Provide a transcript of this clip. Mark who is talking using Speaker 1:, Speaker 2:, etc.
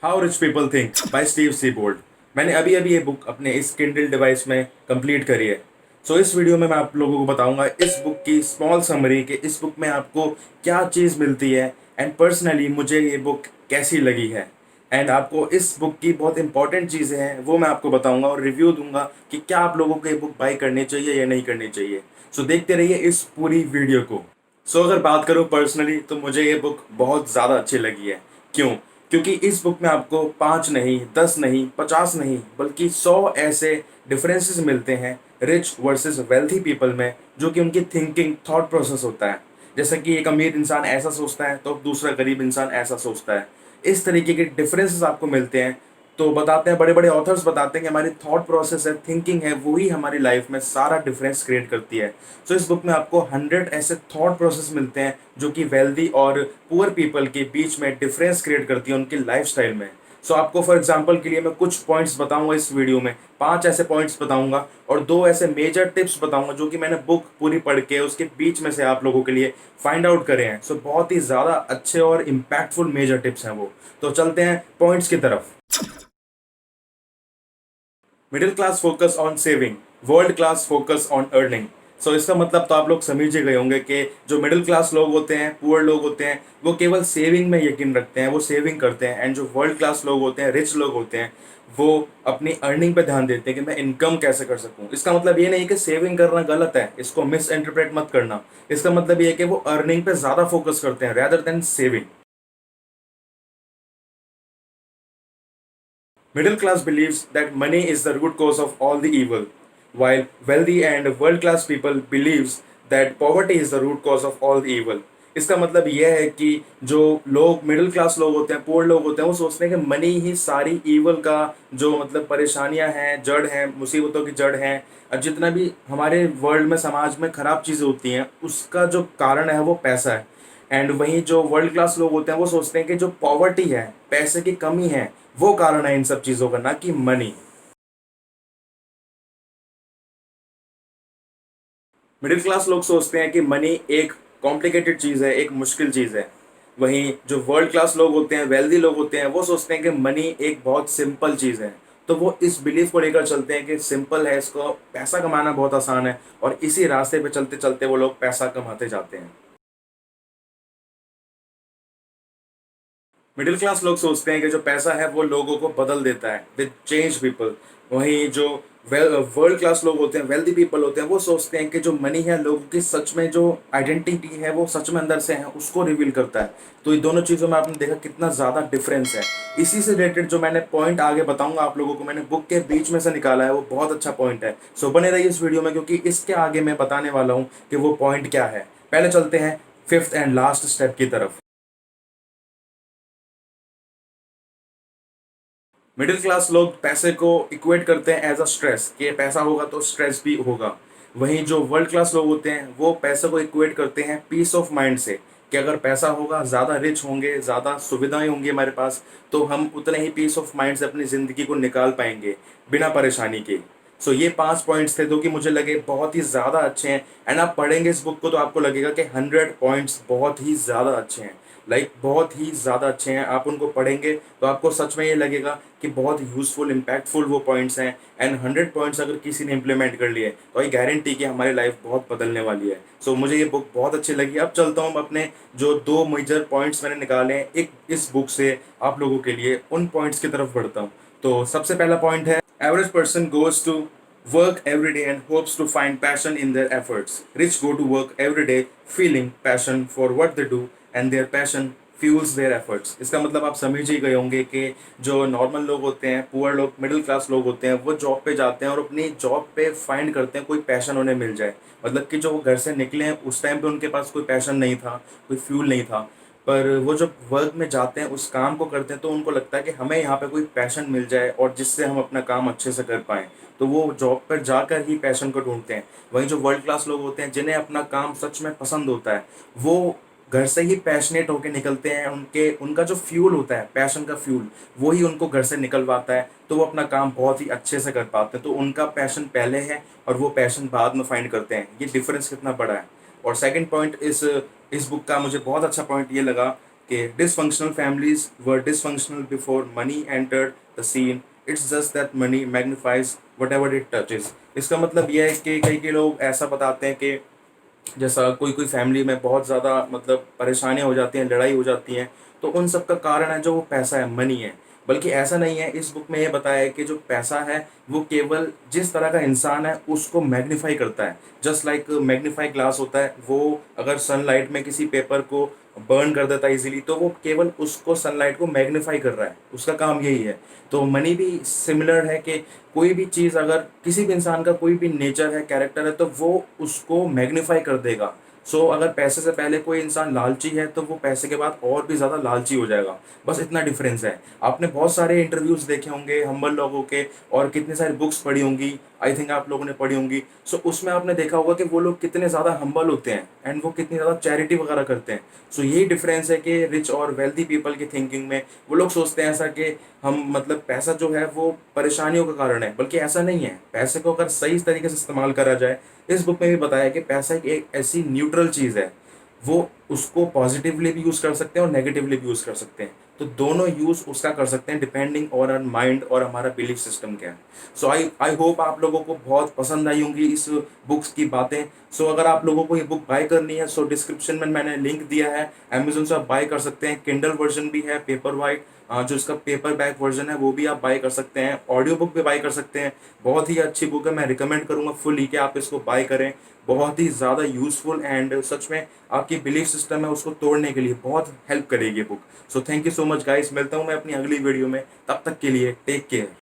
Speaker 1: How rich people think by Steve Siebold. मैंने अभी अभी ये बुक अपने इस किंडल डिवाइस में कंप्लीट करी है। सो इस वीडियो में मैं आप लोगों को बताऊंगा इस बुक की स्मॉल समरी कि इस बुक में आपको क्या चीज़ मिलती है एंड पर्सनली मुझे ये बुक कैसी लगी है। एंड आपको इस बुक की बहुत इंपॉर्टेंट चीज़ें हैं वो मैं आपको बताऊंगा और रिव्यू दूंगा कि क्या आप लोगों को ये बुक बाई करनी चाहिए या नहीं करनी चाहिए। सो देखते रहिए इस पूरी वीडियो को। सो अगर बात करूँ पर्सनली तो मुझे ये बुक बहुत ज़्यादा अच्छी लगी है। क्यों? क्योंकि इस बुक में आपको 5 नहीं, 10 नहीं, 50 नहीं, बल्कि 100 ऐसे डिफरेंसेस मिलते हैं रिच वर्सेस वेल्थी पीपल में, जो कि उनकी थिंकिंग थॉट प्रोसेस होता है। जैसे कि एक अमीर इंसान ऐसा सोचता है तो दूसरा गरीब इंसान ऐसा सोचता है। इस तरीके के डिफरेंसेस आपको मिलते हैं। तो बताते हैं, बड़े बड़े ऑथर्स बताते हैं कि हमारी थॉट प्रोसेस है, थिंकिंग है, वही हमारी लाइफ में सारा डिफरेंस क्रिएट करती है। सो इस बुक में आपको 100 ऐसे थॉट प्रोसेस मिलते हैं जो कि वेल्दी और पुअर पीपल के बीच में डिफरेंस क्रिएट करती है उनकी लाइफस्टाइल में। सो आपको फॉर एग्जांपल के लिए मैं कुछ पॉइंट्स बताऊंगा इस वीडियो में, 5 ऐसे पॉइंट्स बताऊंगा और 2 ऐसे मेजर टिप्स बताऊंगा जो कि मैंने बुक पूरी पढ़ के उसके बीच में से आप लोगों के लिए फाइंड आउट करे हैं। सो बहुत ही ज़्यादा अच्छे और इम्पैक्टफुल मेजर टिप्स हैं वो। तो चलते हैं पॉइंट्स की तरफ। Middle class focus on saving, world class focus on earning. So इसका मतलब तो आप लोग समझ ही गए होंगे कि जो मिडिल क्लास लोग होते हैं, पुअर लोग होते हैं, वो केवल सेविंग में यकीन रखते हैं, वो सेविंग करते हैं। एंड जो वर्ल्ड क्लास लोग होते हैं, रिच लोग होते हैं, वो अपनी अर्निंग पे ध्यान देते हैं कि मैं इनकम कैसे कर सकूं। इसका मतलब ये नहीं कि सेविंग करना गलत है, इसको मिस इंटरप्रेट मत करना। इसका मतलब ये है कि वो अर्निंग पे ज़्यादा फोकस करते हैं rather than saving. Middle class believes that money is the root cause of all the evil, while wealthy and world class people believes that poverty is the root cause of all the evil. इसका मतलब यह है कि जो लोग middle class लोग होते हैं, पुअर लोग होते हैं, वो सोचते हैं कि मनी ही सारी ईवल का जो मतलब परेशानियां हैं, जड़ हैं, मुसीबतों की जड़ हैं। और जितना भी हमारे वर्ल्ड में, समाज में खराब चीज़ें होती हैं, उसका जो कारण है वो पैसा है। एंड वहीं जो वर्ल्ड क्लास लोग होते हैं वो सोचते हैं कि जो पॉवर्टी है, पैसे की कमी है, वो कारण है इन सब चीज़ों का, ना कि मनी। मिडिल क्लास लोग सोचते हैं कि मनी एक कॉम्प्लिकेटेड चीज़ है, एक मुश्किल चीज़ है। वहीं जो वर्ल्ड क्लास लोग होते हैं, वेल्दी लोग होते हैं, वो सोचते हैं कि मनी एक बहुत सिंपल चीज़ है। तो वो इस बिलीफ को लेकर चलते हैं कि सिंपल है, इसको पैसा कमाना बहुत आसान है, और इसी रास्ते पे चलते चलते वो लोग पैसा कमाते जाते हैं। मिडिल क्लास लोग सोचते हैं कि जो पैसा है वो लोगों को बदल देता है, विद चेंज पीपल। वहीं जो वर्ल्ड क्लास लोग होते हैं, वेल्दी पीपल होते हैं, वो सोचते हैं कि जो मनी है लोगों की सच में जो आइडेंटिटी है, वो सच में अंदर से है, उसको रिवील करता है। तो ये दोनों चीज़ों में आपने देखा कितना ज़्यादा डिफरेंस है। इसी से रिलेटेड जो मैंने पॉइंट आगे बताऊंगा आप लोगों को, मैंने बुक के बीच में से निकाला है, वो बहुत अच्छा पॉइंट है। सो बने रहिए इस वीडियो में, क्योंकि इसके आगे मैं बताने वाला हूँ कि वो पॉइंट क्या है। पहले चलते हैं फिफ्थ एंड लास्ट स्टेप की तरफ। मिडिल क्लास लोग पैसे को इक्वेट करते हैं एज अ स्ट्रेस, कि पैसा होगा तो स्ट्रेस भी होगा। वहीं जो वर्ल्ड क्लास लोग होते हैं वो पैसे को इक्वेट करते हैं पीस ऑफ माइंड से, कि अगर पैसा होगा, ज़्यादा रिच होंगे, ज़्यादा सुविधाएं होंगी हमारे पास, तो हम उतने ही पीस ऑफ माइंड से अपनी ज़िंदगी को निकाल पाएंगे बिना परेशानी के। सो ये 5 पॉइंट्स थे जो कि मुझे लगे बहुत ही ज़्यादा अच्छे हैं। एंड आप पढ़ेंगे इस बुक को तो आपको लगेगा कि 100 पॉइंट्स बहुत ही ज़्यादा अच्छे हैं, लाइक बहुत ही ज़्यादा अच्छे हैं। आप उनको पढ़ेंगे तो आपको सच में ये लगेगा कि बहुत यूज़फुल, इम्पैक्टफुल वो पॉइंट्स हैं। एंड 100 पॉइंट्स अगर किसी ने इम्प्लीमेंट कर लिए तो आई गारंटी कि हमारी लाइफ बहुत बदलने वाली है। सो मुझे ये बुक बहुत अच्छी लगी। अब चलता हूँ अपने जो 2 मेजर पॉइंट्स मैंने निकाले हैं एक इस बुक से आप लोगों के लिए, उन पॉइंट्स की तरफ बढ़ता हूँ। तो सबसे पहला पॉइंट है, average person goes to work every day and hopes to find passion in their efforts. Rich go to work every day feeling passion for what they do and their passion fuels their efforts. इसका मतलब आप समझ ही गए होंगे कि जो normal लोग होते हैं, पुअर लोग, मिडिल क्लास लोग होते हैं, वो जॉब पे जाते हैं और अपनी जॉब पे फाइंड करते हैं कोई पैशन उन्हें मिल जाए। मतलब कि जो वो घर से निकले हैं उस टाइम पे उनके पास कोई पैशन नहीं था, कोई फ्यूल नहीं था, पर वो जब वर्क में जाते हैं, उस काम को करते हैं, तो उनको लगता है कि हमें यहाँ पे कोई पैशन मिल जाए और जिससे हम अपना काम अच्छे से कर पाएँ। तो वो जॉब पर जाकर ही पैशन को ढूंढते हैं। वहीं जो वर्ल्ड क्लास लोग होते हैं जिन्हें अपना काम सच में पसंद होता है, वो घर से ही पैशनेट होकर निकलते हैं। उनके उनका जो फ्यूल होता है, पैशन का फ्यूल, वो ही उनको घर से निकलवाता है, तो वो अपना काम बहुत ही अच्छे से कर पाते हैं। तो उनका पैशन पहले है और वो पैशन बाद में फाइंड करते हैं। ये डिफरेंस कितना बड़ा है। और सेकंड पॉइंट इस बुक का मुझे बहुत अच्छा पॉइंट ये लगा कि dysfunctional families were dysfunctional before money entered the scene, it's just that money magnifies whatever it touches. इसका मतलब यह है कि कई कई लोग ऐसा बताते हैं कि जैसा कोई कोई फैमिली में बहुत ज़्यादा मतलब परेशानियां हो जाती हैं, लड़ाई हो जाती हैं, तो उन सब का कारण है जो वो पैसा है, मनी है। बल्कि ऐसा नहीं है, इस बुक में ये बताया है कि जो पैसा है वो केवल जिस तरह का इंसान है उसको मैग्नीफाई करता है। जस्ट लाइक मैग्नीफाई ग्लास होता है, वो अगर सनलाइट में किसी पेपर को बर्न कर देता है इजीली, तो वो केवल उसको सनलाइट को मैग्नीफाई कर रहा है, उसका काम यही है। तो मनी भी सिमिलर है कि कोई भी चीज़ अगर किसी भी इंसान का कोई भी नेचर है, कैरेक्टर है, तो वो उसको मैग्नीफाई कर देगा। सो अगर पैसे से पहले कोई इंसान लालची है तो वो पैसे के बाद और भी ज़्यादा लालची हो जाएगा। बस इतना डिफरेंस है। आपने बहुत सारे इंटरव्यूज़ देखे होंगे हम्बल लोगों के, और कितनी सारी बुक्स पढ़ी होंगी, आई थिंक आप लोगों ने पढ़ी होंगी। सो उसमें आपने देखा होगा कि वो लोग कितने ज़्यादा हम्बल होते हैं एंड वो कितनी ज़्यादा चैरिटी वगैरह करते हैं। सो यही डिफरेंस है कि रिच और वेल्दी पीपल की थिंकिंग में। वो लोग सोचते हैं ऐसा कि हम मतलब पैसा जो है वो परेशानियों का कारण है, बल्कि ऐसा नहीं है। पैसे को अगर सही तरीके से इस्तेमाल करा जाए, इस बुक में भी बताया है कि पैसा एक ऐसी न्यूट्रल चीज़ है, वो उसको पॉजिटिवली भी यूज़ कर सकते हैं और नेगेटिवली भी यूज़ कर सकते हैं। तो दोनों यूज़ उसका कर सकते हैं डिपेंडिंग ऑन आवर माइंड और हमारा बिलीफ सिस्टम क्या है। सो आई आई होप आप लोगों को बहुत पसंद आई होंगी इस बुक्स की बातें। सो अगर आप लोगों को ये बुक बाय करनी है, सो डिस्क्रिप्शन में मैंने लिंक दिया है, अमेजोन से आप बाय कर सकते हैं। किंडल वर्जन भी है, पेपर वाइट, जो इसका पेपर बैक वर्जन है वो भी आप बाय कर सकते हैं। ऑडियो बुक भी बाय कर सकते हैं। बहुत ही अच्छी बुक है, मैं रिकमेंड करूंगा फुली कि आप इसको बाय करें। बहुत ही ज़्यादा यूज़फुल एंड सच में आपकी बिलीफ सिस्टम है उसको तोड़ने के लिए बहुत हेल्प करेगी ये book. So thank you so much guys, मिलता हूँ मैं अपनी अगली वीडियो में, तब तक के लिए टेक केयर।